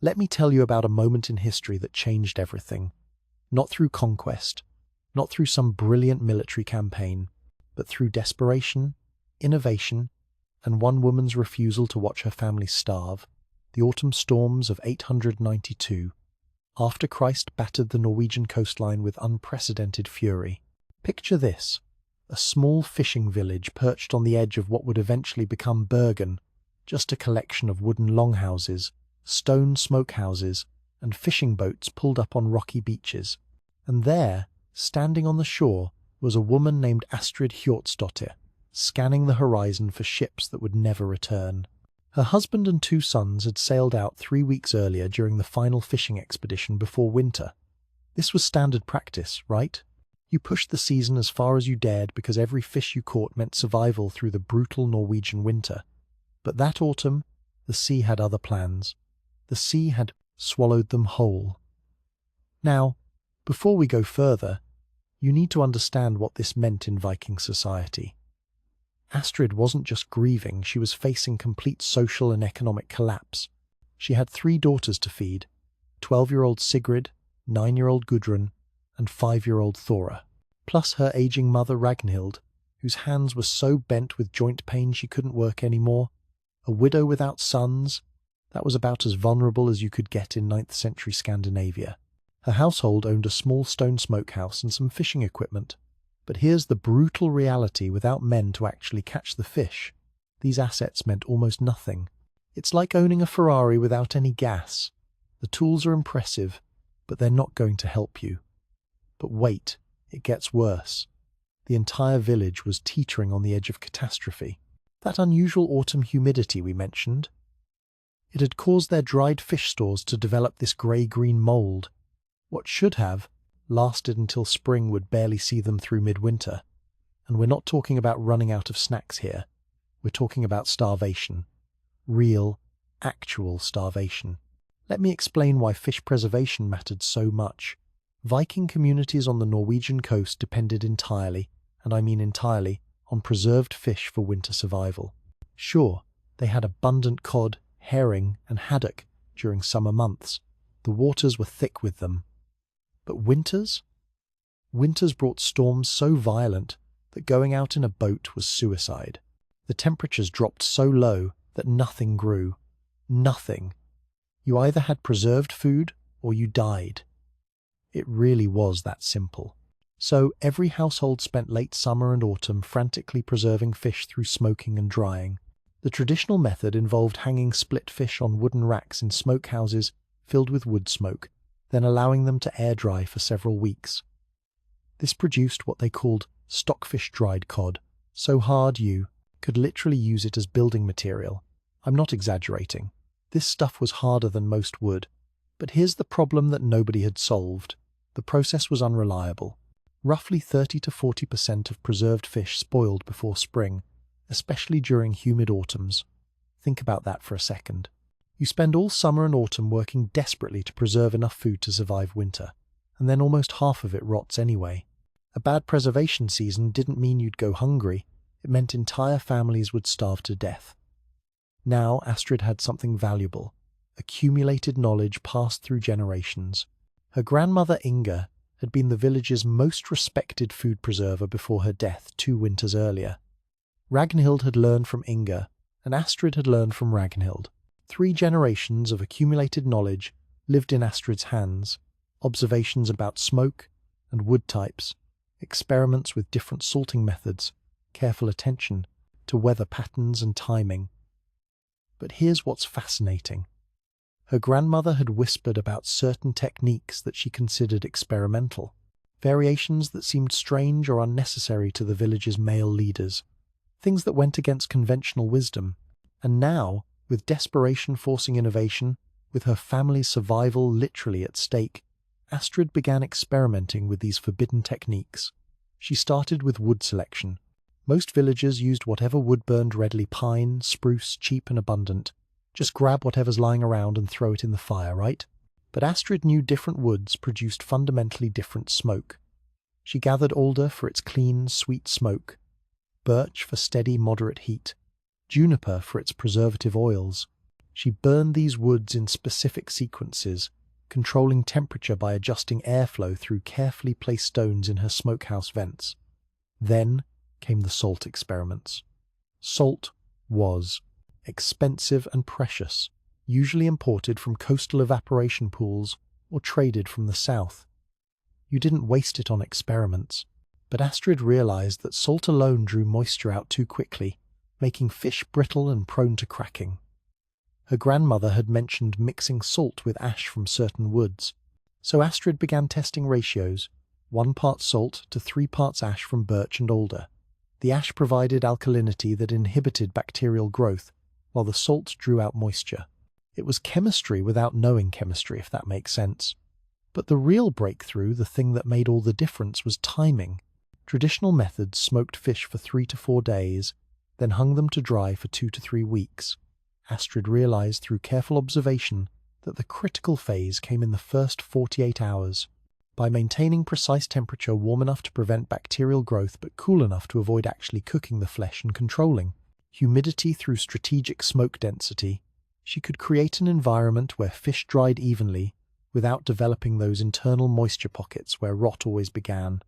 Let me tell you about a moment in history that changed everything. Not through conquest, not through some brilliant military campaign, but through desperation, innovation, and one woman's refusal to watch her family starve. The autumn storms of 892, after Christ battered the Norwegian coastline with unprecedented fury. Picture this: a small fishing village perched on the edge of what would eventually become Bergen, just a collection of wooden longhouses, stone smokehouses, and fishing boats pulled up on rocky beaches. And there, standing on the shore, was a woman named Astrid Hjortsdottir, scanning the horizon for ships that would never return. Her husband and 2 sons had sailed out 3 weeks earlier during the final fishing expedition before winter. This was standard practice, right? You pushed the season as far as you dared because every fish you caught meant survival through the brutal Norwegian winter. But that autumn, the sea had other plans. The sea had swallowed them whole. Now, before we go further, you need to understand what this meant in Viking society. Astrid wasn't just grieving, she was facing complete social and economic collapse. She had 3 daughters to feed: 12-year-old Sigrid, 9-year-old Gudrun, and 5-year-old Thora, plus her aging mother Ragnhild, whose hands were so bent with joint pain she couldn't work anymore. A widow without sons, that was about as vulnerable as you could get in 9th century Scandinavia. Her household owned a small stone smokehouse and some fishing equipment. But here's the brutal reality: without men to actually catch the fish, these assets meant almost nothing. It's like owning a Ferrari without any gas. The tools are impressive, but they're not going to help you. But wait, it gets worse. The entire village was teetering on the edge of catastrophe. That unusual autumn humidity we mentioned, it had caused their dried fish stores to develop this grey-green mould. What should have lasted until spring would barely see them through midwinter. And we're not talking about running out of snacks here. We're talking about starvation. Real, actual starvation. Let me explain why fish preservation mattered so much. Viking communities on the Norwegian coast depended entirely, and I mean entirely, on preserved fish for winter survival. Sure, they had abundant cod, herring, and haddock during summer months. The waters were thick with them. But winters? Winters brought storms so violent that going out in a boat was suicide. The temperatures dropped so low that nothing grew. Nothing. You either had preserved food or you died. It really was that simple. So every household spent late summer and autumn frantically preserving fish through smoking and drying. The traditional method involved hanging split fish on wooden racks in smokehouses filled with wood smoke, then allowing them to air dry for several weeks. This produced what they called stockfish dried cod, so hard you could literally use it as building material. I'm not exaggerating. This stuff was harder than most wood. But here's the problem that nobody had solved. The process was unreliable. Roughly 30 to 40% of preserved fish spoiled before spring, especially during humid autumns. Think about that for a second. You spend all summer and autumn working desperately to preserve enough food to survive winter, and then almost half of it rots anyway. A bad preservation season didn't mean you'd go hungry, it meant entire families would starve to death. Now Astrid had something valuable, accumulated knowledge passed through generations. Her grandmother Inga had been the village's most respected food preserver before her death 2 winters earlier. Ragnhild had learned from Inga, and Astrid had learned from Ragnhild. 3 generations of accumulated knowledge lived in Astrid's hands: observations about smoke and wood types, experiments with different salting methods, careful attention to weather patterns and timing. But here's what's fascinating. Her grandmother had whispered about certain techniques that she considered experimental, variations that seemed strange or unnecessary to the village's male leaders, things that went against conventional wisdom. And now, with desperation forcing innovation, with her family's survival literally at stake, Astrid began experimenting with these forbidden techniques. She started with wood selection. Most villagers used whatever wood burned readily: pine, spruce, cheap and abundant. Just grab whatever's lying around and throw it in the fire, right? But Astrid knew different woods produced fundamentally different smoke. She gathered alder for its clean, sweet smoke, birch for steady, moderate heat, juniper for its preservative oils. She burned these woods in specific sequences, controlling temperature by adjusting airflow through carefully placed stones in her smokehouse vents. Then came the salt experiments. Salt was expensive and precious, usually imported from coastal evaporation pools or traded from the south. You didn't waste it on experiments, but Astrid realized that salt alone drew moisture out too quickly, making fish brittle and prone to cracking. Her grandmother had mentioned mixing salt with ash from certain woods, so Astrid began testing ratios, 1 part salt to 3 parts ash from birch and alder. The ash provided alkalinity that inhibited bacterial growth, while the salt drew out moisture. It was chemistry without knowing chemistry, if that makes sense. But the real breakthrough, the thing that made all the difference, was timing. Traditional methods smoked fish for 3 to 4 days, then hung them to dry for 2 to 3 weeks. Astrid realized through careful observation that the critical phase came in the first 48 hours. By maintaining precise temperature warm enough to prevent bacterial growth but cool enough to avoid actually cooking the flesh and controlling humidity through strategic smoke density, she could create an environment where fish dried evenly without developing those internal moisture pockets where rot always began.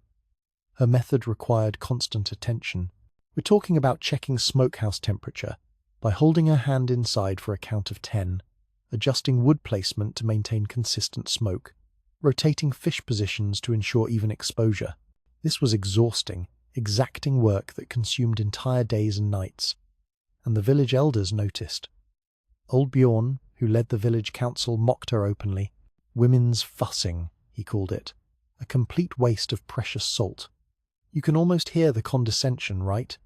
Her method required constant attention. We're talking about checking smokehouse temperature by holding her hand inside for a count of 10, adjusting wood placement to maintain consistent smoke, rotating fish positions to ensure even exposure. This was exhausting, exacting work that consumed entire days and nights, and the village elders noticed. Old Bjorn, who led the village council, mocked her openly. Women's fussing, he called it, a complete waste of precious salt. You can almost hear the condescension, right?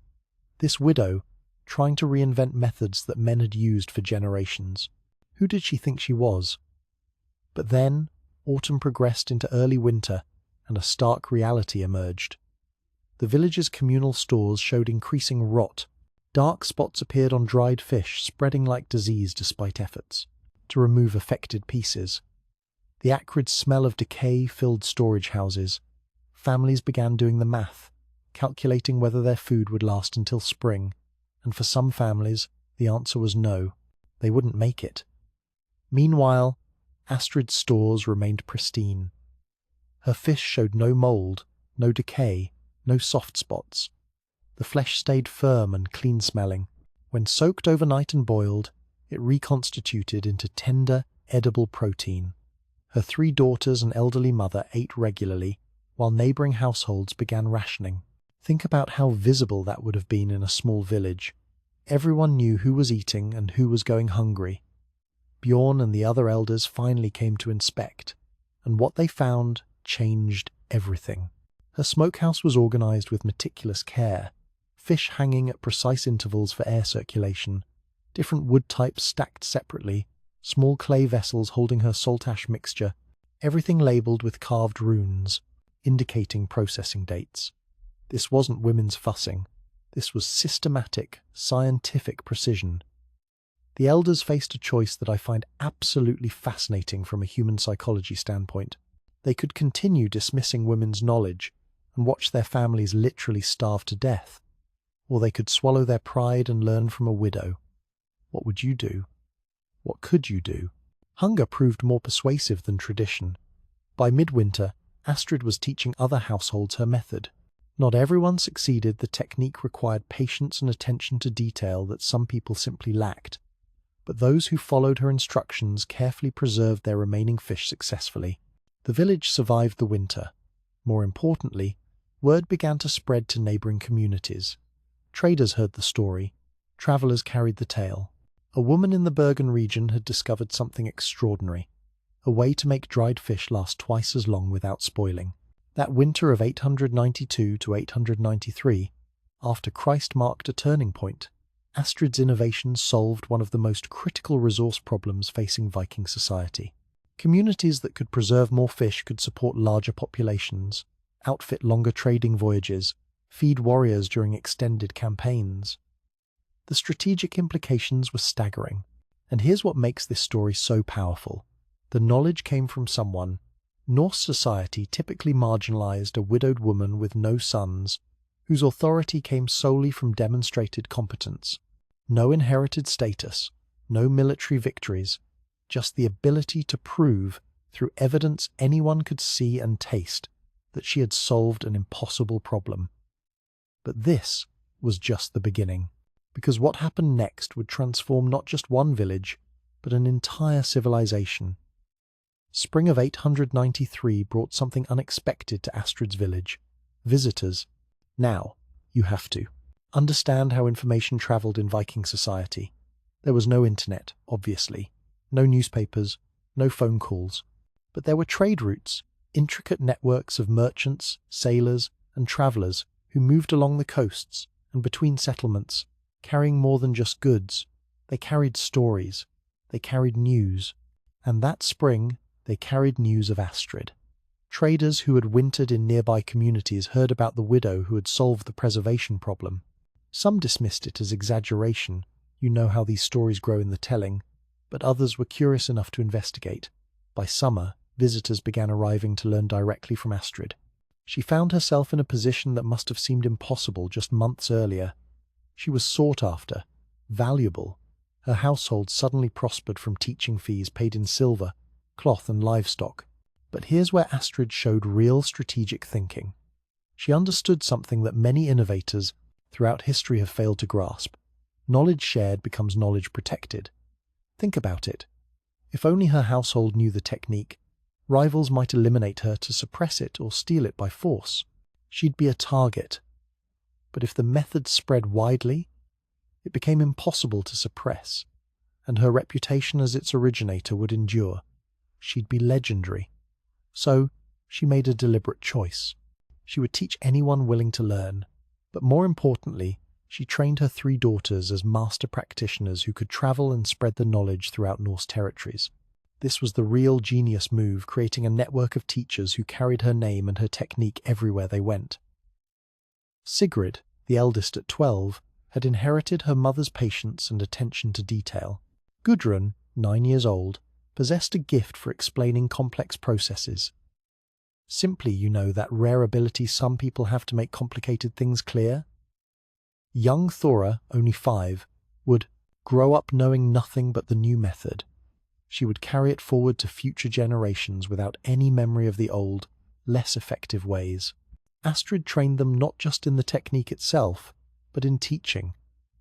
This widow, trying to reinvent methods that men had used for generations. Who did she think she was? But then, autumn progressed into early winter, and a stark reality emerged. The village's communal stores showed increasing rot. Dark spots appeared on dried fish, spreading like disease despite efforts to remove affected pieces. The acrid smell of decay filled storage houses. Families began doing the math, calculating whether their food would last until spring, and for some families, the answer was no, they wouldn't make it. Meanwhile, Astrid's stores remained pristine. Her fish showed no mold, no decay, no soft spots. The flesh stayed firm and clean-smelling. When soaked overnight and boiled, it reconstituted into tender, edible protein. Her 3 daughters and elderly mother ate regularly, while neighbouring households began rationing. Think about how visible that would have been in a small village. Everyone knew who was eating and who was going hungry. Bjorn and the other elders finally came to inspect, and what they found changed everything. Her smokehouse was organised with meticulous care, fish hanging at precise intervals for air circulation, different wood types stacked separately, small clay vessels holding her salt ash mixture, everything labelled with carved runes, indicating processing dates. This wasn't women's fussing. This was systematic, scientific precision. The elders faced a choice that I find absolutely fascinating from a human psychology standpoint. They could continue dismissing women's knowledge and watch their families literally starve to death, or they could swallow their pride and learn from a widow. What would you do? What could you do? Hunger proved more persuasive than tradition. By midwinter, Astrid was teaching other households her method. Not everyone succeeded. The technique required patience and attention to detail that some people simply lacked. But those who followed her instructions carefully preserved their remaining fish successfully. The village survived the winter. More importantly, word began to spread to neighbouring communities. Traders heard the story. Travellers carried the tale. A woman in the Bergen region had discovered something extraordinary, a way to make dried fish last twice as long without spoiling. That winter of 892 to 893, after Christ marked a turning point, Astrid's innovations solved one of the most critical resource problems facing Viking society. Communities that could preserve more fish could support larger populations, outfit longer trading voyages, feed warriors during extended campaigns. The strategic implications were staggering, and here's what makes this story so powerful. The knowledge came from someone. Norse society typically marginalized a widowed woman with no sons, whose authority came solely from demonstrated competence. No inherited status, No military victories, just the ability to prove, through evidence anyone could see and taste, that she had solved an impossible problem. But this was just the beginning, because what happened next would transform not just one village, but an entire civilization. Spring of 893 brought something unexpected to Astrid's village. Visitors. Now, you have to understand how information travelled in Viking society. There was no internet, obviously, no newspapers, no phone calls, but there were trade routes, intricate networks of merchants, sailors, and travellers who moved along the coasts and between settlements, carrying more than just goods. They carried stories, they carried news, and that spring they carried news of Astrid. Traders who had wintered in nearby communities heard about the widow who had solved the preservation problem. Some dismissed it as exaggeration, you know how these stories grow in the telling, but others were curious enough to investigate. By summer, visitors began arriving to learn directly from Astrid. She found herself in a position that must have seemed impossible just months earlier. She was sought after, valuable. Her household suddenly prospered from teaching fees paid in silver, cloth and livestock. But here's where Astrid showed real strategic thinking. She understood something that many innovators throughout history have failed to grasp. Knowledge shared becomes knowledge protected. Think about it. If only her household knew the technique, rivals might eliminate her to suppress it or steal it by force. She'd be a target. But if the method spread widely, it became impossible to suppress, and her reputation as its originator would endure. She'd be legendary. So, she made a deliberate choice. She would teach anyone willing to learn, but more importantly, she trained her 3 daughters as master practitioners who could travel and spread the knowledge throughout Norse territories. This was the real genius move, creating a network of teachers who carried her name and her technique everywhere they went. Sigrid, the eldest at 12, had inherited her mother's patience and attention to detail. Gudrun, 9 years old, possessed a gift for explaining complex processes. Simply, that rare ability some people have to make complicated things clear. Young Thora, only 5, would grow up knowing nothing but the new method. She would carry it forward to future generations without any memory of the old, less effective ways. Astrid trained them not just in the technique itself, but in teaching,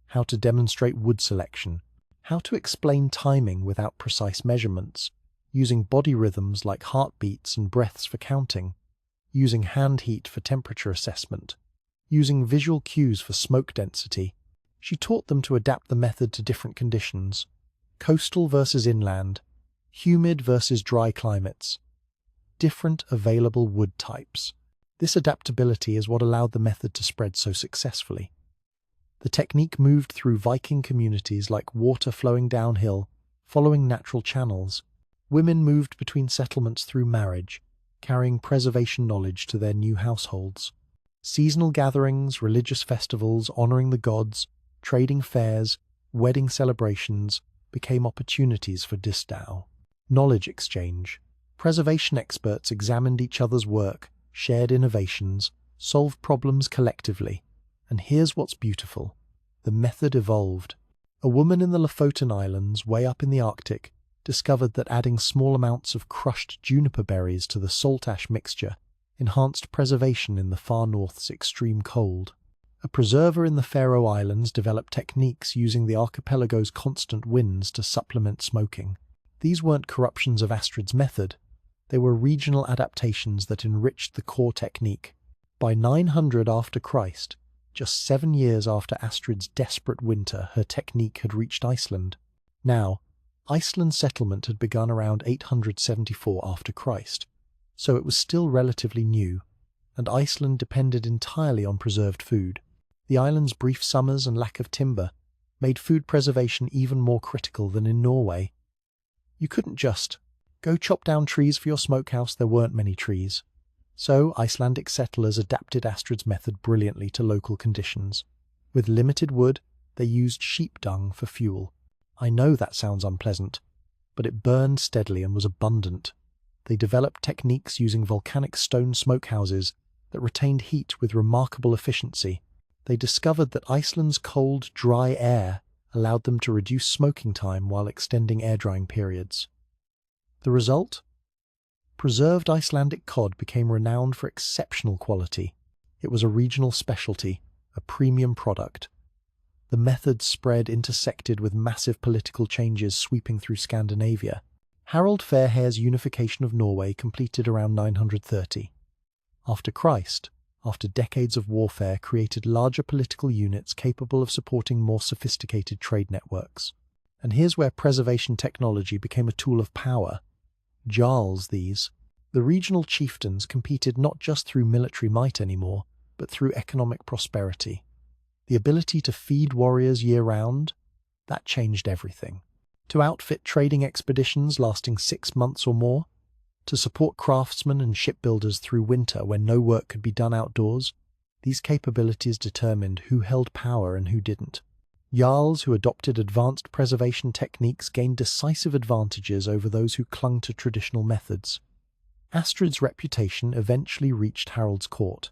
how to demonstrate wood selection, how to explain timing without precise measurements, using body rhythms like heartbeats and breaths for counting, using hand heat for temperature assessment, using visual cues for smoke density. She taught them to adapt the method to different conditions, coastal versus inland, humid versus dry climates, different available wood types. This adaptability is what allowed the method to spread so successfully. The technique moved through Viking communities like water flowing downhill, following natural channels. Women moved between settlements through marriage, carrying preservation knowledge to their new households. Seasonal gatherings, religious festivals honoring the gods, trading fairs, wedding celebrations became opportunities for disdow. Knowledge exchange. Preservation experts examined each other's work, shared innovations, solved problems collectively. And here's what's beautiful. The method evolved. A woman in the Lofoten Islands, way up in the Arctic, discovered that adding small amounts of crushed juniper berries to the salt ash mixture enhanced preservation in the far north's extreme cold. A preserver in the Faroe Islands developed techniques using the archipelago's constant winds to supplement smoking. These weren't corruptions of Astrid's method. They were regional adaptations that enriched the core technique. By 900 after Christ, just 7 years after Astrid's desperate winter, her technique had reached Iceland. Now, Iceland's settlement had begun around 874 after Christ, so it was still relatively new, and Iceland depended entirely on preserved food. The island's brief summers and lack of timber made food preservation even more critical than in Norway. You couldn't just go chop down trees for your smokehouse. There weren't many trees. So Icelandic settlers adapted Astrid's method brilliantly to local conditions. With limited wood, they used sheep dung for fuel. I know that sounds unpleasant, but it burned steadily and was abundant. They developed techniques using volcanic stone smokehouses that retained heat with remarkable efficiency. They discovered that Iceland's cold, dry air allowed them to reduce smoking time while extending air-drying periods. The result? Preserved Icelandic cod became renowned for exceptional quality. It was a regional specialty, a premium product. The method spread intersected with massive political changes sweeping through Scandinavia. Harald Fairhair's unification of Norway completed around 930. After Christ, after decades of warfare, created larger political units capable of supporting more sophisticated trade networks. And here's where preservation technology became a tool of power. Jarls, these. The regional chieftains competed not just through military might anymore, but through economic prosperity. The ability to feed warriors year-round, that changed everything. To outfit trading expeditions lasting 6 months or more, to support craftsmen and shipbuilders through winter when no work could be done outdoors, these capabilities determined who held power and who didn't. Jarls who adopted advanced preservation techniques gained decisive advantages over those who clung to traditional methods. Astrid's reputation eventually reached Harald's court.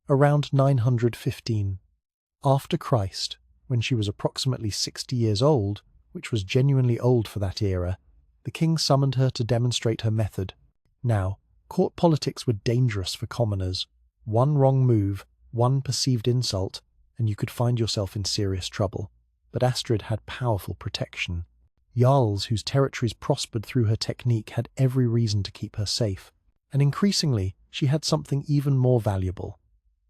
Around 915, after Christ, when she was approximately 60 years old, which was genuinely old for that era, the king summoned her to demonstrate her method. Now, court politics were dangerous for commoners. One wrong move, one perceived insult, and you could find yourself in serious trouble. But Astrid had powerful protection. Jarls whose territories prospered through her technique had every reason to keep her safe. And increasingly, she had something even more valuable: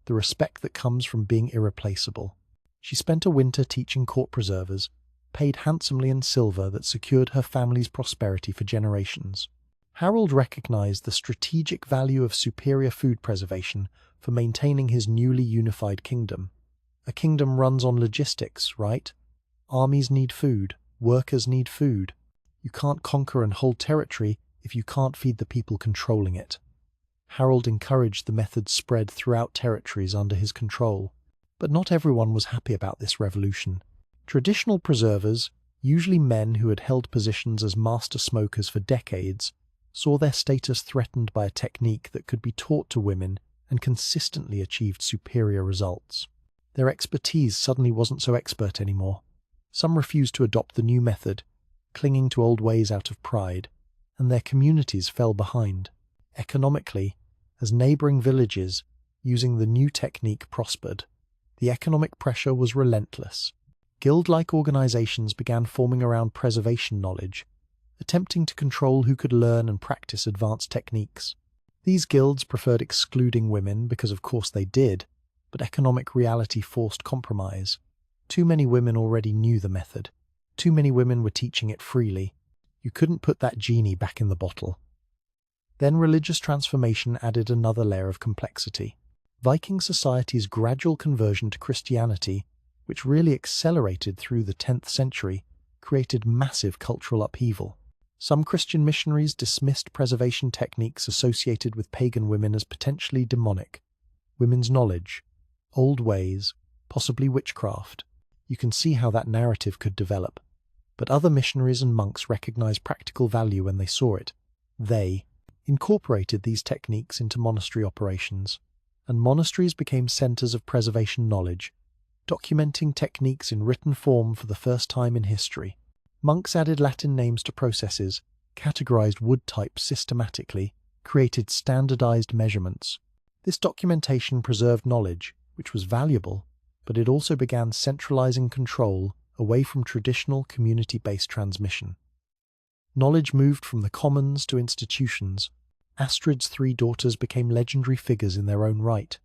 the respect that comes from being irreplaceable. She spent a winter teaching court preservers, paid handsomely in silver that secured her family's prosperity for generations. Harald recognized the strategic value of superior food preservation for maintaining his newly unified kingdom. A kingdom runs on logistics, right? Armies need food, workers need food. You can't conquer and hold territory if you can't feed the people controlling it. Harald encouraged the method spread throughout territories under his control. But not everyone was happy about this revolution. Traditional preservers, usually men who had held positions as master smokers for decades, saw their status threatened by a technique that could be taught to women and consistently achieved superior results. Their expertise suddenly wasn't so expert anymore. Some refused to adopt the new method, clinging to old ways out of pride, and their communities fell behind. Economically, as neighboring villages using the new technique prospered, the economic pressure was relentless. Guild-like organizations began forming around preservation knowledge, attempting to control who could learn and practice advanced techniques. These guilds preferred excluding women because of course they did, but economic reality forced compromise. Too many women already knew the method. Too many women were teaching it freely. You couldn't put that genie back in the bottle. Then religious transformation added another layer of complexity. Viking society's gradual conversion to Christianity, which really accelerated through the 10th century, created massive cultural upheaval. Some Christian missionaries dismissed preservation techniques associated with pagan women as potentially demonic. Women's knowledge, old ways, possibly witchcraft. You can see how that narrative could develop. But other missionaries and monks recognized practical value when they saw it. They incorporated these techniques into monastery operations, and monasteries became centers of preservation knowledge, documenting techniques in written form for the first time in history. Monks added Latin names to processes, categorized wood types systematically, created standardized measurements. This documentation preserved knowledge, which was valuable, but it also began centralizing control away from traditional community-based transmission. Knowledge moved from the commons to institutions. Astrid's 3 daughters became legendary figures in their own right.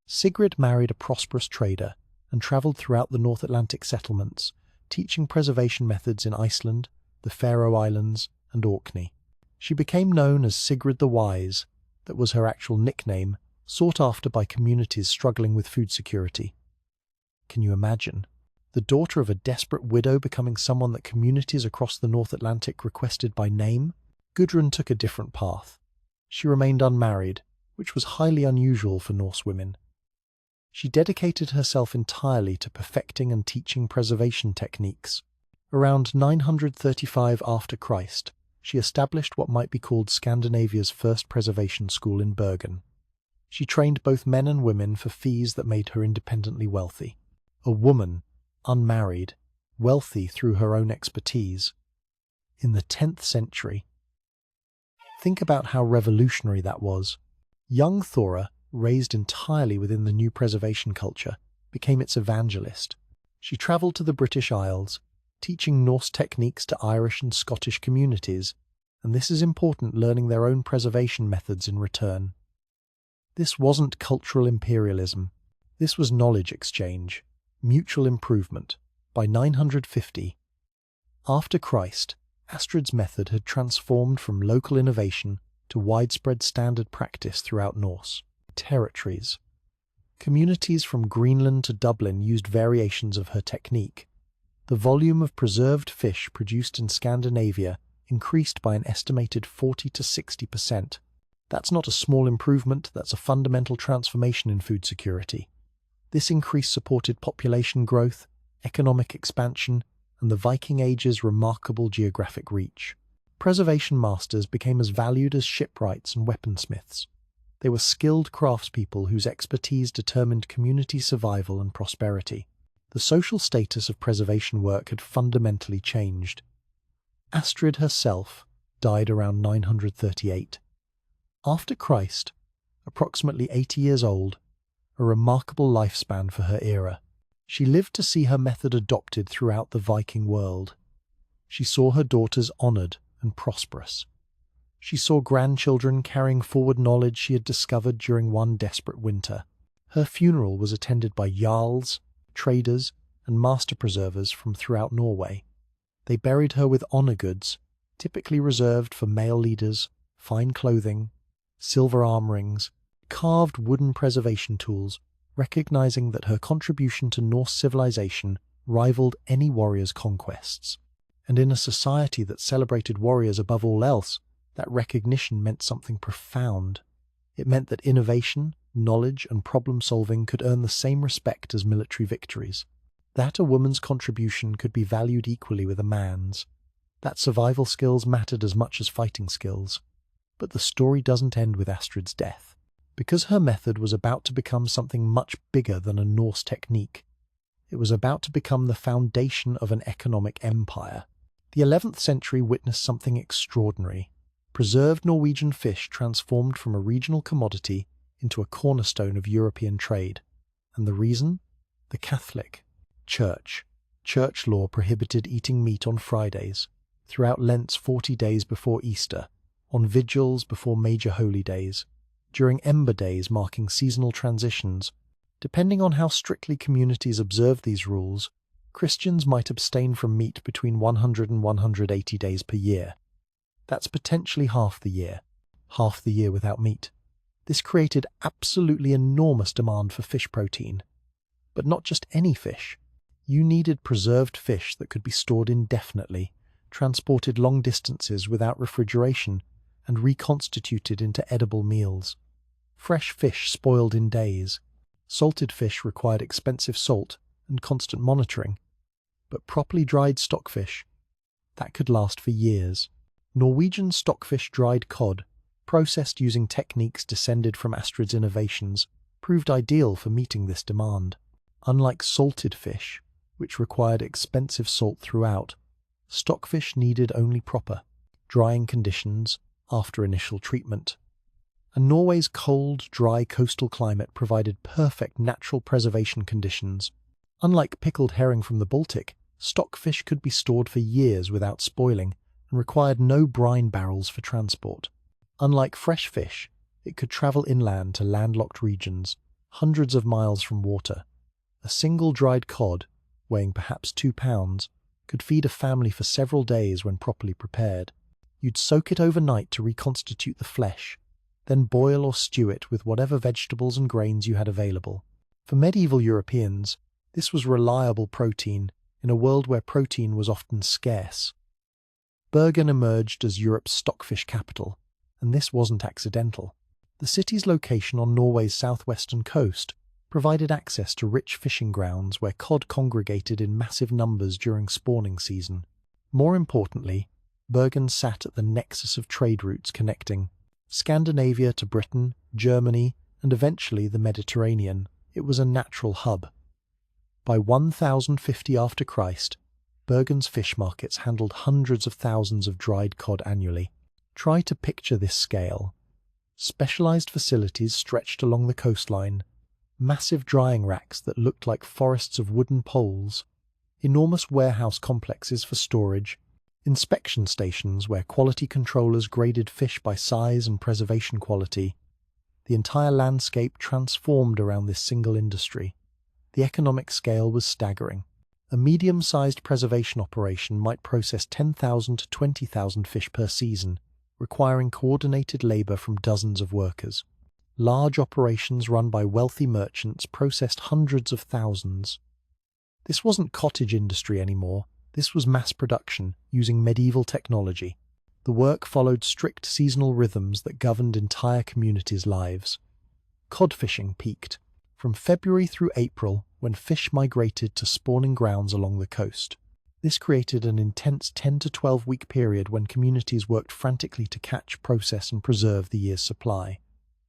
Sigrid married a prosperous trader and travelled throughout the North Atlantic settlements, teaching preservation methods in Iceland, the Faroe Islands, and Orkney. She became known as Sigrid the Wise, that was her actual nickname, sought after by communities struggling with food security. Can you imagine? The daughter of a desperate widow becoming someone that communities across the North Atlantic requested by name? Gudrun took a different path. She remained unmarried, which was highly unusual for Norse women. She dedicated herself entirely to perfecting and teaching preservation techniques. Around 935 after Christ, she established what might be called Scandinavia's first preservation school in Bergen. She trained both men and women for fees that made her independently wealthy. A woman, unmarried, wealthy through her own expertise. In the 10th century, think about how revolutionary that was. Young Thora, raised entirely within the new preservation culture, became its evangelist. She travelled to the British Isles, teaching Norse techniques to Irish and Scottish communities, and this is important, learning their own preservation methods in return. This wasn't cultural imperialism. This was knowledge exchange, mutual improvement. By 950, after Christ, Astrid's method had transformed from local innovation to widespread standard practice throughout Norse territories. Communities from Greenland to Dublin used variations of her technique. The volume of preserved fish produced in Scandinavia increased by an estimated 40 to 60%. That's not a small improvement, that's a fundamental transformation in food security. This increase supported population growth, economic expansion, and the Viking Age's remarkable geographic reach. Preservation masters became as valued as shipwrights and weaponsmiths. They were skilled craftspeople whose expertise determined community survival and prosperity. The social status of preservation work had fundamentally changed. Astrid herself died around 938. After Christ, approximately 80 years old, a remarkable lifespan for her era. She lived to see her method adopted throughout the Viking world. She saw her daughters honoured and prosperous. She saw grandchildren carrying forward knowledge she had discovered during one desperate winter. Her funeral was attended by jarls, traders, and master preservers from throughout Norway. They buried her with honour goods, typically reserved for male leaders, fine clothing, silver arm rings, carved wooden preservation tools, recognizing that her contribution to Norse civilization rivaled any warrior's conquests. And in a society that celebrated warriors above all else, that recognition meant something profound. It meant that innovation, knowledge, and problem-solving could earn the same respect as military victories. That a woman's contribution could be valued equally with a man's. That survival skills mattered as much as fighting skills. But the story doesn't end with Astrid's death. Because her method was about to become something much bigger than a Norse technique. It was about to become the foundation of an economic empire. The 11th century witnessed something extraordinary. Preserved Norwegian fish transformed from a regional commodity into a cornerstone of European trade. And the reason? The Catholic Church. Church law prohibited eating meat on Fridays, throughout Lent's 40 days before Easter, on vigils before major holy days, during Ember days marking seasonal transitions. Depending on how strictly communities observed these rules, Christians might abstain from meat between 100 and 180 days per year. That's potentially half the year without meat. This created absolutely enormous demand for fish protein. But not just any fish. You needed preserved fish that could be stored indefinitely, transported long distances without refrigeration, and reconstituted into edible meals. Fresh fish spoiled in days. Salted fish required expensive salt and constant monitoring. But properly dried stockfish, that could last for years. Norwegian stockfish dried cod, processed using techniques descended from Astrid's innovations, proved ideal for meeting this demand. Unlike salted fish, which required expensive salt throughout, stockfish needed only proper drying conditions after initial treatment. And Norway's cold, dry coastal climate provided perfect natural preservation conditions. Unlike pickled herring from the Baltic, stockfish could be stored for years without spoiling and required no brine barrels for transport. Unlike fresh fish, it could travel inland to landlocked regions, hundreds of miles from water. A single dried cod, weighing perhaps 2 pounds, could feed a family for several days when properly prepared. You'd soak it overnight to reconstitute the flesh, then boil or stew it with whatever vegetables and grains you had available. For medieval Europeans, this was reliable protein in a world where protein was often scarce. Bergen emerged as Europe's stockfish capital, and this wasn't accidental. The city's location on Norway's southwestern coast provided access to rich fishing grounds where cod congregated in massive numbers during spawning season. More importantly, Bergen sat at the nexus of trade routes connecting Scandinavia to Britain, Germany, and eventually the Mediterranean. It was a natural hub. By 1050 after Christ, Bergen's fish markets handled hundreds of thousands of dried cod annually. Try to picture this scale. Specialized facilities stretched along the coastline, massive drying racks that looked like forests of wooden poles, enormous warehouse complexes for storage, inspection stations where quality controllers graded fish by size and preservation quality. The entire landscape transformed around this single industry. The economic scale was staggering. A medium-sized preservation operation might process 10,000 to 20,000 fish per season, requiring coordinated labor from dozens of workers. Large operations run by wealthy merchants processed hundreds of thousands. This wasn't cottage industry anymore. This was mass production, using medieval technology. The work followed strict seasonal rhythms that governed entire communities' lives. Cod fishing peaked from February through April, when fish migrated to spawning grounds along the coast. This created an intense 10 to 12-week period when communities worked frantically to catch, process, and preserve the year's supply.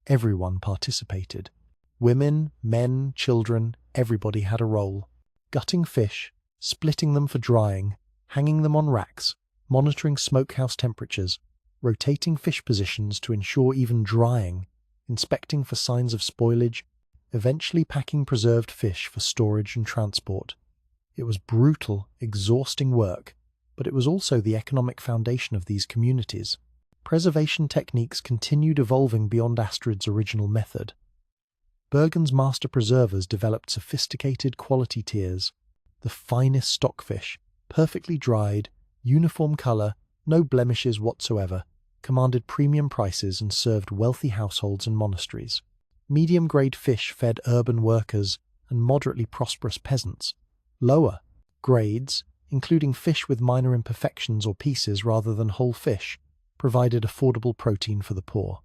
Everyone participated. Women, men, children, everybody had a role. Gutting fish, splitting them for drying, hanging them on racks, monitoring smokehouse temperatures, rotating fish positions to ensure even drying, inspecting for signs of spoilage, eventually packing preserved fish for storage and transport. It was brutal, exhausting work, but it was also the economic foundation of these communities. Preservation techniques continued evolving beyond Astrid's original method. Bergen's master preservers developed sophisticated quality tiers. The finest stockfish, perfectly dried, uniform color, no blemishes whatsoever, commanded premium prices and served wealthy households and monasteries. Medium-grade fish fed urban workers and moderately prosperous peasants. Lower grades, including fish with minor imperfections or pieces rather than whole fish, provided affordable protein for the poor.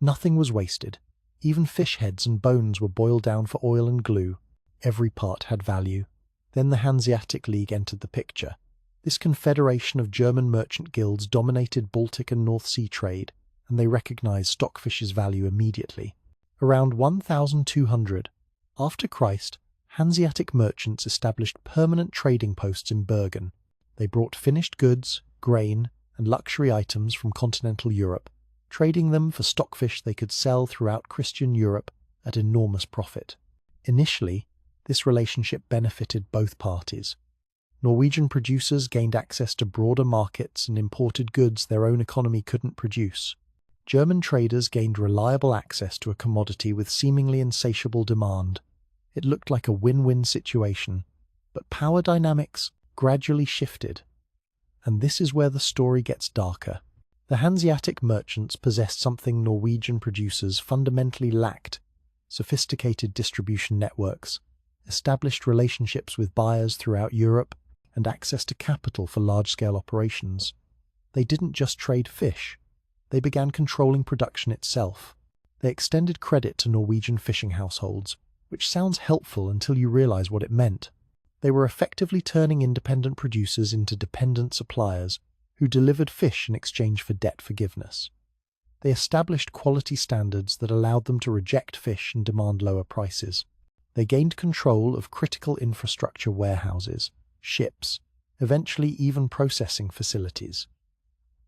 Nothing was wasted. Even fish heads and bones were boiled down for oil and glue. Every part had value. Then the Hanseatic League entered the picture. This confederation of German merchant guilds dominated Baltic and North Sea trade, and they recognized stockfish's value immediately. Around 1200 after Christ, Hanseatic merchants established permanent trading posts in Bergen. They brought finished goods, grain, and luxury items from continental Europe, trading them for stockfish they could sell throughout Christian Europe at enormous profit. Initially, this relationship benefited both parties. Norwegian producers gained access to broader markets and imported goods their own economy couldn't produce. German traders gained reliable access to a commodity with seemingly insatiable demand. It looked like a win-win situation, but power dynamics gradually shifted. And this is where the story gets darker. The Hanseatic merchants possessed something Norwegian producers fundamentally lacked: sophisticated distribution networks, established relationships with buyers throughout Europe, and access to capital for large-scale operations. They didn't just trade fish. They began controlling production itself. They extended credit to Norwegian fishing households, which sounds helpful until you realize what it meant. They were effectively turning independent producers into dependent suppliers who delivered fish in exchange for debt forgiveness. They established quality standards that allowed them to reject fish and demand lower prices. They gained control of critical infrastructure warehouses, ships, eventually even processing facilities.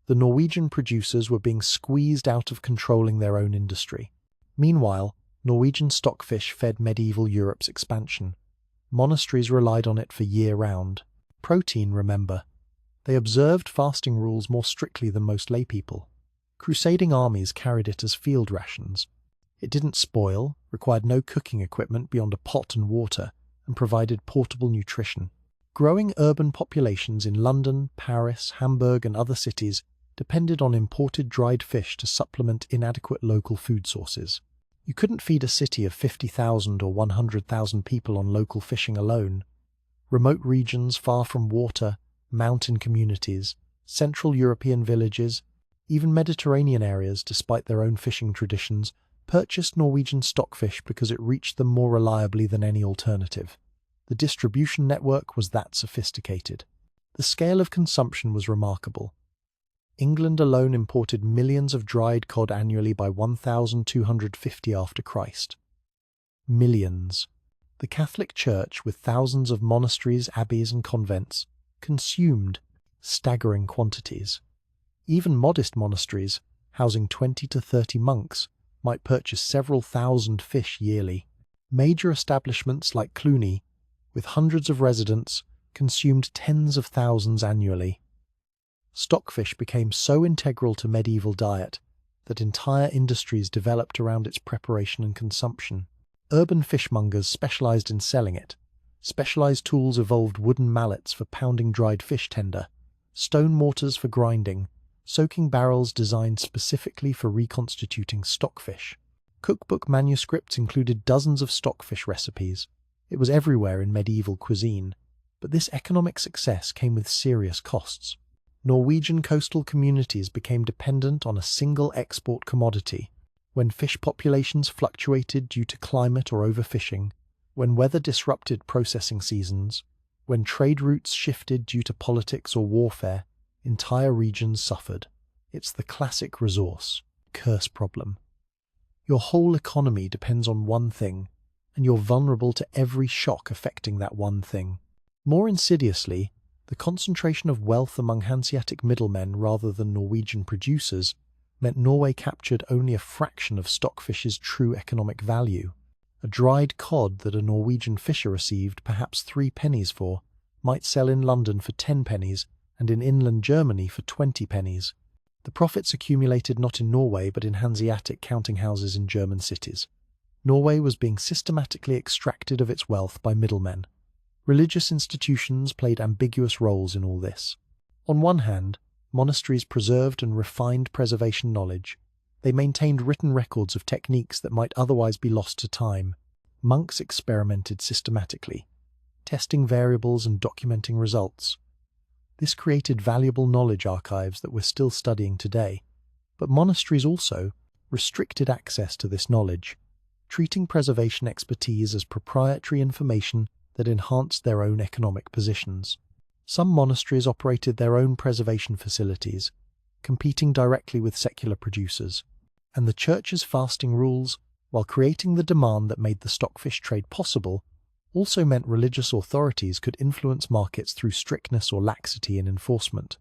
The Norwegian producers were being squeezed out of controlling their own industry. Meanwhile, Norwegian stockfish fed medieval Europe's expansion. Monasteries relied on it for year-round. Protein, remember. They observed fasting rules more strictly than most laypeople. Crusading armies carried it as field rations. It didn't spoil, required no cooking equipment beyond a pot and water, and provided portable nutrition. Growing urban populations in London, Paris, Hamburg, and other cities depended on imported dried fish to supplement inadequate local food sources. You couldn't feed a city of 50,000 or 100,000 people on local fishing alone. Remote regions far from water, mountain communities, Central European villages, even Mediterranean areas, despite their own fishing traditions, purchased Norwegian stockfish because it reached them more reliably than any alternative. The distribution network was that sophisticated. The scale of consumption was remarkable. England alone imported millions of dried cod annually by 1250 after Christ. Millions. The Catholic Church, with thousands of monasteries, abbeys, and convents, consumed staggering quantities. Even modest monasteries, housing 20 to 30 monks, might purchase several thousand fish yearly. Major establishments like Cluny, with hundreds of residents, consumed tens of thousands annually. Stockfish became so integral to medieval diet that entire industries developed around its preparation and consumption. Urban fishmongers specialized in selling it. Specialized tools evolved: wooden mallets for pounding dried fish tender, stone mortars for grinding, soaking barrels designed specifically for reconstituting stockfish. Cookbook manuscripts included dozens of stockfish recipes. It was everywhere in medieval cuisine, but this economic success came with serious costs. Norwegian coastal communities became dependent on a single export commodity. When fish populations fluctuated due to climate or overfishing, when weather disrupted processing seasons, when trade routes shifted due to politics or warfare, entire regions suffered. It's the classic resource curse problem. Your whole economy depends on one thing, and you're vulnerable to every shock affecting that one thing. More insidiously, the concentration of wealth among Hanseatic middlemen rather than Norwegian producers meant Norway captured only a fraction of stockfish's true economic value. A dried cod that a Norwegian fisher received perhaps 3 pennies for might sell in London for 10 pennies and in inland Germany for 20 pennies. The profits accumulated not in Norway but in Hanseatic counting houses in German cities. Norway was being systematically extracted of its wealth by middlemen. Religious institutions played ambiguous roles in all this. On one hand, monasteries preserved and refined preservation knowledge. They maintained written records of techniques that might otherwise be lost to time. Monks experimented systematically, testing variables and documenting results. This created valuable knowledge archives that we're still studying today. But monasteries also restricted access to this knowledge, treating preservation expertise as proprietary information that enhanced their own economic positions. Some monasteries operated their own preservation facilities, competing directly with secular producers. And the Church's fasting rules, while creating the demand that made the stockfish trade possible, also meant religious authorities could influence markets through strictness or laxity in enforcement.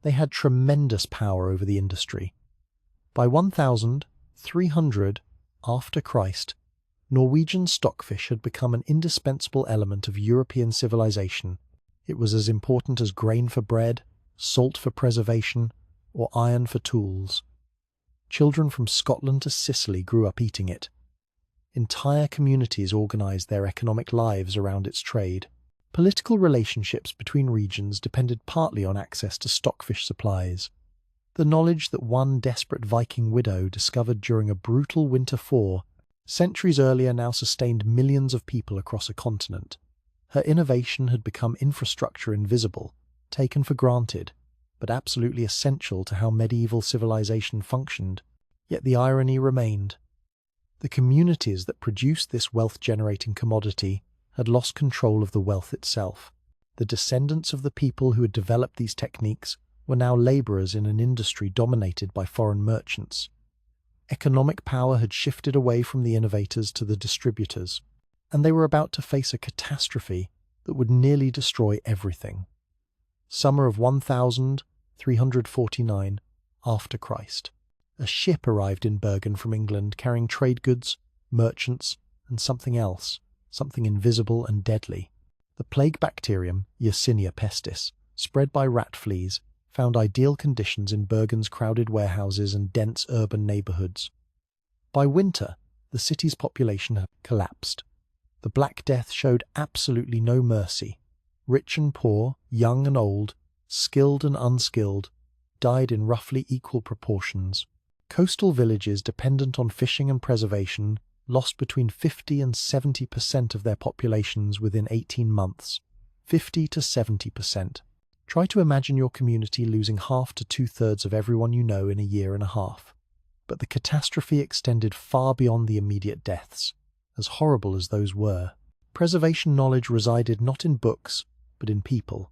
They had tremendous power over the industry. By 1300 after Christ, Norwegian stockfish had become an indispensable element of European civilization. It was as important as grain for bread, salt for preservation, or iron for tools. Children from Scotland to Sicily grew up eating it. Entire communities organized their economic lives around its trade. Political relationships between regions depended partly on access to stockfish supplies. The knowledge that one desperate Viking widow discovered during a brutal winter thaw centuries earlier now sustained millions of people across a continent. Her innovation had become infrastructure invisible, taken for granted, but absolutely essential to how medieval civilization functioned. Yet the irony remained. The communities that produced this wealth-generating commodity had lost control of the wealth itself. The descendants of the people who had developed these techniques were now laborers in an industry dominated by foreign merchants. Economic power had shifted away from the innovators to the distributors, and they were about to face a catastrophe that would nearly destroy everything. Summer of 1349 after Christ. A ship arrived in Bergen from England carrying trade goods, merchants, and something else, something invisible and deadly. The plague bacterium, Yersinia pestis, spread by rat fleas, found ideal conditions in Bergen's crowded warehouses and dense urban neighborhoods. By winter, the city's population had collapsed. The Black Death showed absolutely no mercy. Rich and poor, young and old, skilled and unskilled, died in roughly equal proportions. Coastal villages dependent on fishing and preservation lost between 50 and 70% of their populations within 18 months. 50 to 70%. Try to imagine your community losing half to 2/3 of everyone you know in a year and a half. But the catastrophe extended far beyond the immediate deaths. As horrible as those were, preservation knowledge resided not in books, but in people,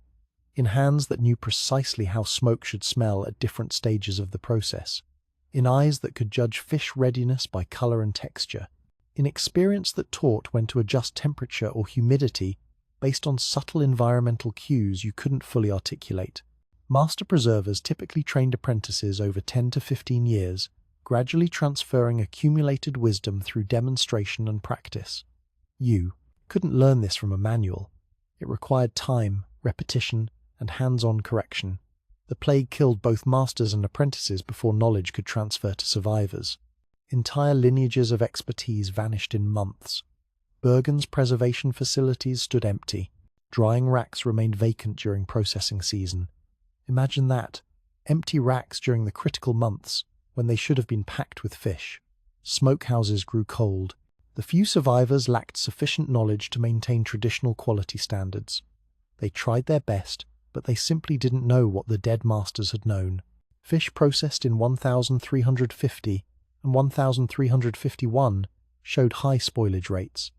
in hands that knew precisely how smoke should smell at different stages of the process, in eyes that could judge fish readiness by color and texture, in experience that taught when to adjust temperature or humidity based on subtle environmental cues you couldn't fully articulate. Master preservers typically trained apprentices over 10 to 15 years, gradually transferring accumulated wisdom through demonstration and practice. You couldn't learn this from a manual. It required time, repetition, and hands-on correction. The plague killed both masters and apprentices before knowledge could transfer to survivors. Entire lineages of expertise vanished in months. Bergen's preservation facilities stood empty. Drying racks remained vacant during processing season. Imagine that. Empty racks during the critical months, when they should have been packed with fish. Smokehouses grew cold. The few survivors lacked sufficient knowledge to maintain traditional quality standards. They tried their best, but they simply didn't know what the dead masters had known. Fish processed in 1350 and 1351 showed high spoilage rates.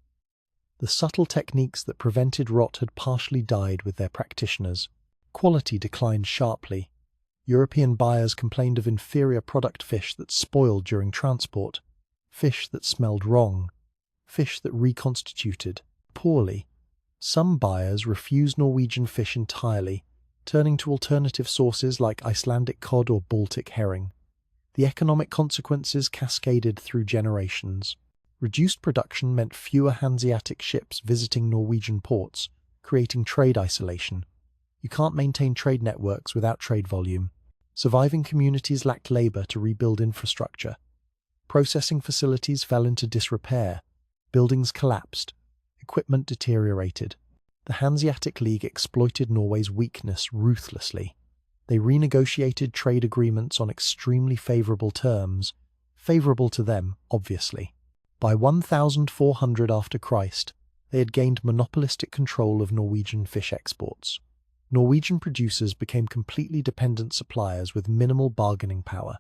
The subtle techniques that prevented rot had partially died with their practitioners. Quality declined sharply. European buyers complained of inferior product fish that spoiled during transport, fish that smelled wrong, fish that reconstituted poorly. Some buyers refused Norwegian fish entirely, turning to alternative sources like Icelandic cod or Baltic herring. The economic consequences cascaded through generations. Reduced production meant fewer Hanseatic ships visiting Norwegian ports, creating trade isolation. You can't maintain trade networks without trade volume. Surviving communities lacked labor to rebuild infrastructure. Processing facilities fell into disrepair. Buildings collapsed. Equipment deteriorated. The Hanseatic League exploited Norway's weakness ruthlessly. They renegotiated trade agreements on extremely favorable terms, favorable to them, obviously. By 1400 after Christ, they had gained monopolistic control of Norwegian fish exports. Norwegian producers became completely dependent suppliers with minimal bargaining power.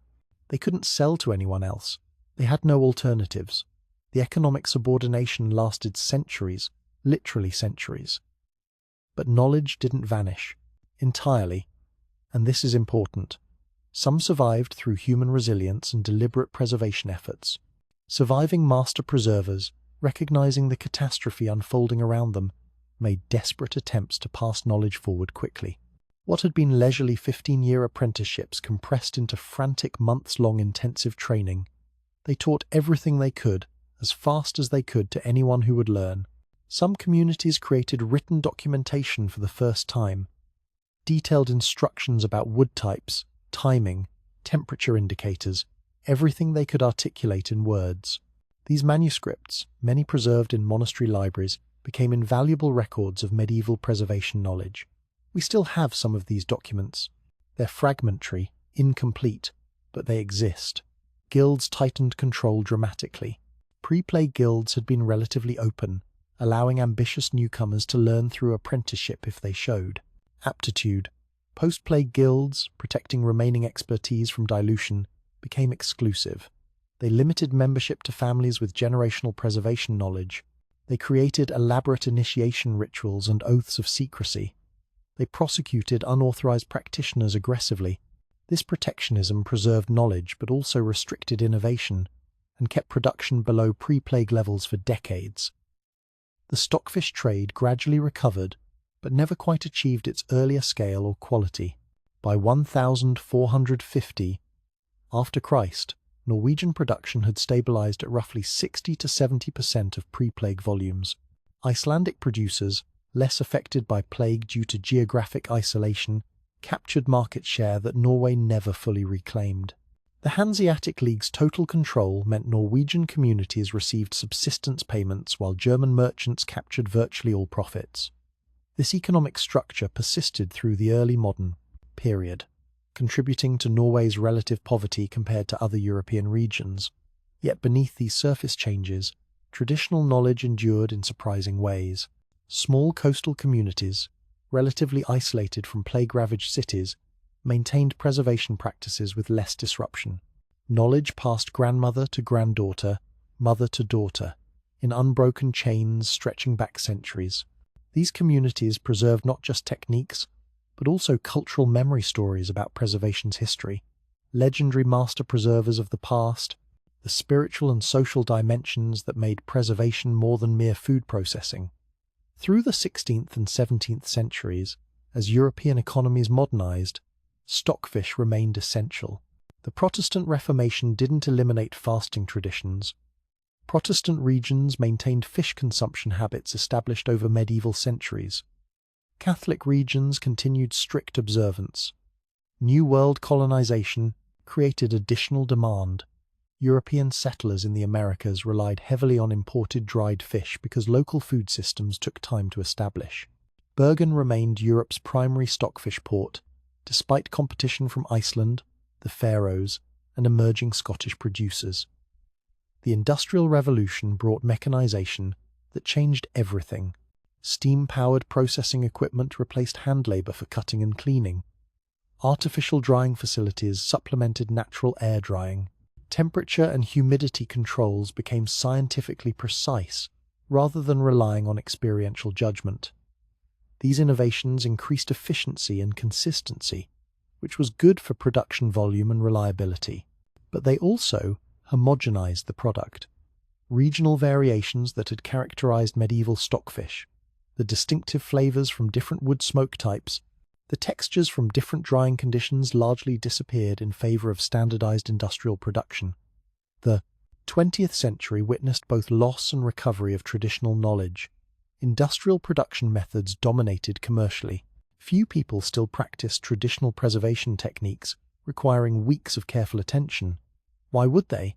They couldn't sell to anyone else. They had no alternatives. The economic subordination lasted centuries, literally centuries. But knowledge didn't vanish entirely, and this is important. Some survived through human resilience and deliberate preservation efforts. Surviving master preservers, recognizing the catastrophe unfolding around them, made desperate attempts to pass knowledge forward quickly. What had been leisurely 15-year apprenticeships compressed into frantic months-long intensive training. They taught everything they could, as fast as they could, to anyone who would learn. Some communities created written documentation for the first time. Detailed instructions about wood types, timing, temperature indicators, everything they could articulate in words. These manuscripts, many preserved in monastery libraries, became invaluable records of medieval preservation knowledge. We still have some of these documents. They're fragmentary, incomplete, but they exist. Guilds tightened control dramatically. Pre-plague guilds had been relatively open, allowing ambitious newcomers to learn through apprenticeship if they showed aptitude. Post-plague guilds, protecting remaining expertise from dilution, became exclusive. They limited membership to families with generational preservation knowledge. They created elaborate initiation rituals and oaths of secrecy. They prosecuted unauthorized practitioners aggressively. This protectionism preserved knowledge but also restricted innovation and kept production below pre-plague levels for decades. The stockfish trade gradually recovered but never quite achieved its earlier scale or quality. By 1450 after Christ, Norwegian production had stabilized at roughly 60 to 70% of pre-plague volumes. Icelandic producers, less affected by plague due to geographic isolation, captured market share that Norway never fully reclaimed. The Hanseatic League's total control meant Norwegian communities received subsistence payments while German merchants captured virtually all profits. This economic structure persisted through the early modern period, contributing to Norway's relative poverty compared to other European regions. Yet beneath these surface changes, traditional knowledge endured in surprising ways. Small coastal communities, relatively isolated from plague-ravaged cities, maintained preservation practices with less disruption. Knowledge passed grandmother to granddaughter, mother to daughter, in unbroken chains stretching back centuries. These communities preserved not just techniques, but also cultural memory stories about preservation's history, legendary master preservers of the past, the spiritual and social dimensions that made preservation more than mere food processing. Through the 16th and 17th centuries, as European economies modernized, stockfish remained essential. The Protestant Reformation didn't eliminate fasting traditions. Protestant regions maintained fish consumption habits established over medieval centuries. Catholic regions continued strict observance. New World colonization created additional demand. European settlers in the Americas relied heavily on imported dried fish because local food systems took time to establish. Bergen remained Europe's primary stockfish port, despite competition from Iceland, the Faroes, and emerging Scottish producers. The Industrial Revolution brought mechanization that changed everything. Steam-powered processing equipment replaced hand labor for cutting and cleaning. Artificial drying facilities supplemented natural air drying. Temperature and humidity controls became scientifically precise rather than relying on experiential judgment. These innovations increased efficiency and consistency, which was good for production volume and reliability. But they also homogenized the product. Regional variations that had characterized medieval stockfish, the distinctive flavors from different wood smoke types, the textures from different drying conditions largely disappeared in favor of standardized industrial production. The 20th century witnessed both loss and recovery of traditional knowledge. Industrial production methods dominated commercially. Few people still practiced traditional preservation techniques, requiring weeks of careful attention. Why would they?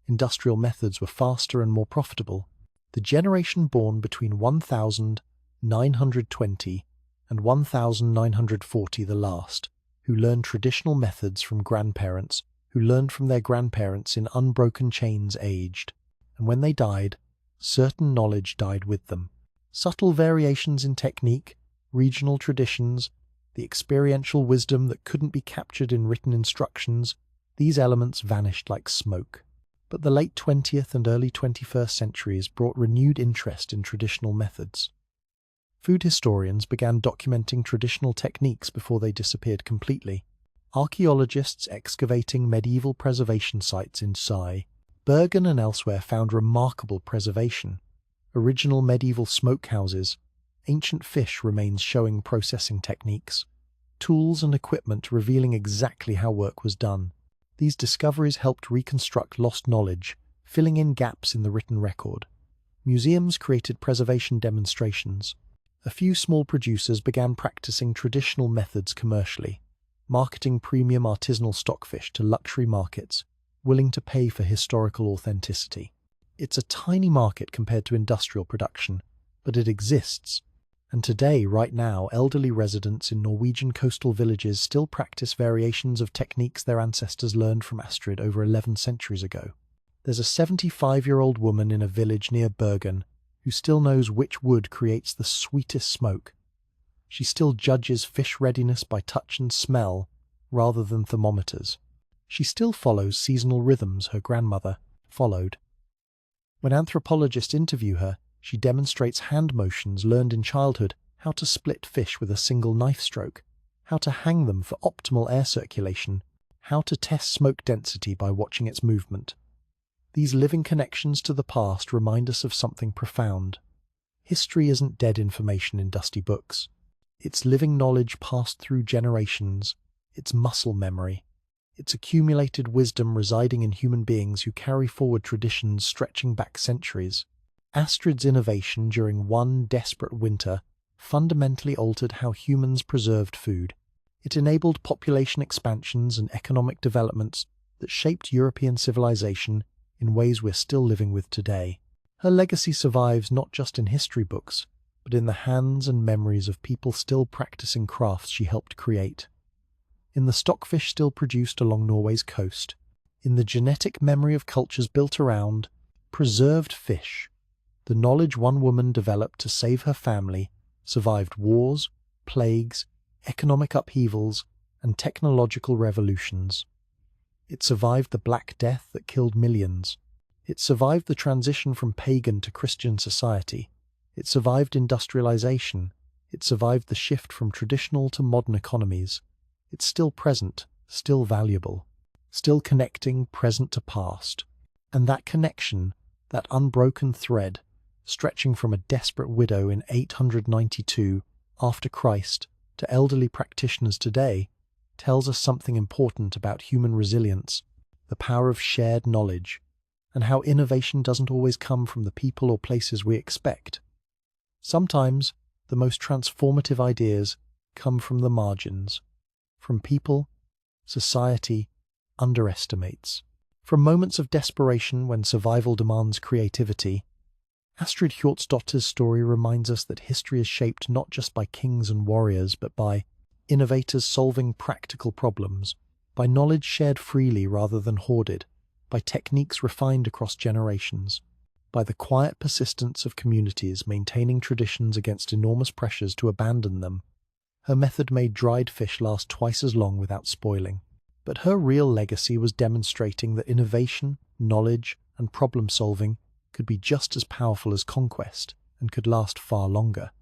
Industrial methods were faster and more profitable. The generation born between 1920 and 1940 the last, who learned traditional methods from grandparents, who learned from their grandparents in unbroken chains aged, and when they died, certain knowledge died with them. Subtle variations in technique, regional traditions, the experiential wisdom that couldn't be captured in written instructions, these elements vanished like smoke. But the late 20th and early 21st centuries brought renewed interest in traditional methods. Food historians began documenting traditional techniques before they disappeared completely. Archaeologists excavating medieval preservation sites in Sai, Bergen and elsewhere found remarkable preservation. Original medieval smokehouses, ancient fish remains showing processing techniques, tools and equipment revealing exactly how work was done. These discoveries helped reconstruct lost knowledge, filling in gaps in the written record. Museums created preservation demonstrations. A few small producers began practicing traditional methods commercially, marketing premium artisanal stockfish to luxury markets, willing to pay for historical authenticity. It's a tiny market compared to industrial production, but it exists. And today, right now, elderly residents in Norwegian coastal villages still practice variations of techniques their ancestors learned from Astrid over 11 centuries ago. There's a 75-year-old woman in a village near Bergen who still knows which wood creates the sweetest smoke. She still judges fish readiness by touch and smell rather than thermometers. She still follows seasonal rhythms her grandmother followed. When anthropologists interview her, she demonstrates hand motions learned in childhood, how to split fish with a single knife stroke, how to hang them for optimal air circulation, how to test smoke density by watching its movement. These living connections to the past remind us of something profound. History isn't dead information in dusty books. It's living knowledge passed through generations. It's muscle memory. It's accumulated wisdom residing in human beings who carry forward traditions stretching back centuries. Astrid's innovation during one desperate winter fundamentally altered how humans preserved food. It enabled population expansions and economic developments that shaped European civilization in ways we're still living with today. Her legacy survives not just in history books, but in the hands and memories of people still practicing crafts she helped create. In the stockfish still produced along Norway's coast, in the genetic memory of cultures built around preserved fish, the knowledge one woman developed to save her family survived wars, plagues, economic upheavals, and technological revolutions. It survived the Black Death that killed millions. It survived the transition from pagan to Christian society. It survived industrialization. It survived the shift from traditional to modern economies. It's still present, still valuable, still connecting present to past. And that connection, that unbroken thread, stretching from a desperate widow in 892 after Christ to elderly practitioners today, tells us something important about human resilience, the power of shared knowledge, and how innovation doesn't always come from the people or places we expect. Sometimes, the most transformative ideas come from the margins, from people society underestimates. From moments of desperation when survival demands creativity, Astrid Hjortsdottir's story reminds us that history is shaped not just by kings and warriors, but by innovators solving practical problems, by knowledge shared freely rather than hoarded, by techniques refined across generations, by the quiet persistence of communities maintaining traditions against enormous pressures to abandon them. Her method made dried fish last twice as long without spoiling. But her real legacy was demonstrating that innovation, knowledge, and problem-solving could be just as powerful as conquest and could last far longer.